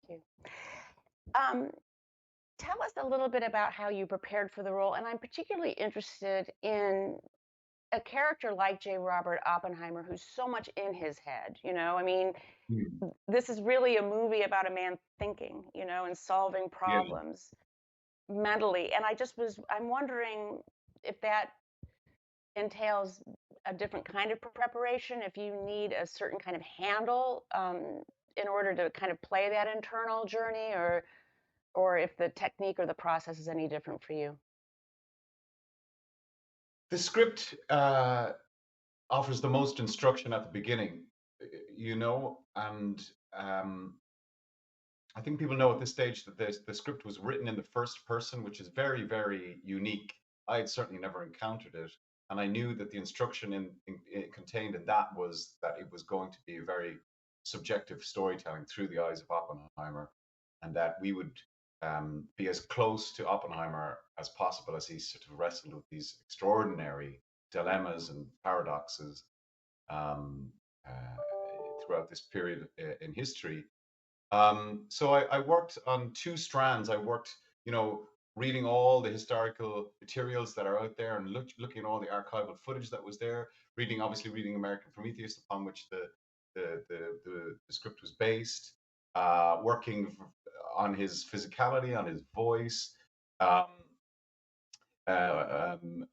you. Um, Tell us a little bit about how you prepared for the role, and I'm particularly interested in a character like J. Robert Oppenheimer, who's so much in his head. I mean, Mm. this is really a movie about a man thinking, and solving Yeah. problems mentally. And I'm wondering if that entails a different kind of preparation, if you need a certain kind of handle in order to kind of play that internal journey, or if the technique or the process is any different for you. The script offers the most instruction at the beginning, and um, I think people know at this stage that the script was written in the first person, which is very, very unique. I had certainly never encountered it, and I knew that the instruction contained in that was that it was going to be a very subjective storytelling through the eyes of Oppenheimer, and that we would be as close to Oppenheimer as possible as he sort of wrestled with these extraordinary dilemmas and paradoxes um, uh, throughout this period in history. So I worked on two strands. I worked, reading all the historical materials that are out there and looking at all the archival footage that was there. Obviously, reading American Prometheus, upon which the script was based. Working on his physicality, on his voice, um, um,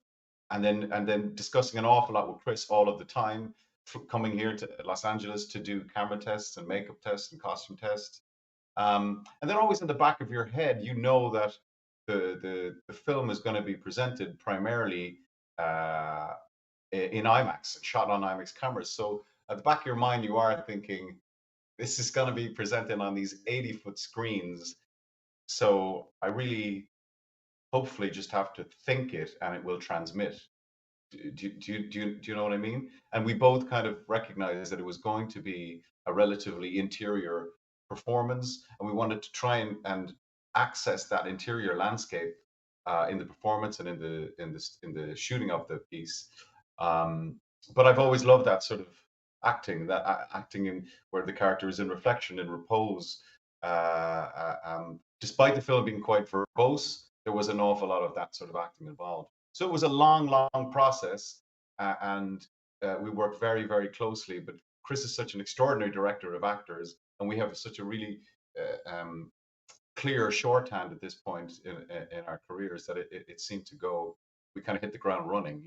and then discussing an awful lot with Chris all of the time. Coming here to Los Angeles to do camera tests and makeup tests and costume tests. And then always in the back of your head, you know that the film is going to be presented primarily uh, in IMAX and shot on IMAX cameras. So at the back of your mind, you are thinking this is going to be presented on these 80-foot screens. So I really, hopefully, just have to think it and it will transmit. Do you know what I mean? And we both kind of recognized that it was going to be a relatively interior performance, and we wanted to try and access that interior landscape in the performance and in the shooting of the piece. Um, but I've always loved that sort of acting in where the character is in reflection, in repose. Despite the film being quite verbose, there was an awful lot of that sort of acting involved. So it was a long, long process, and we worked very, very closely. But Chris is such an extraordinary director of actors, and we have such a really clear shorthand at this point in our careers that it seemed to go. We kind of hit the ground running.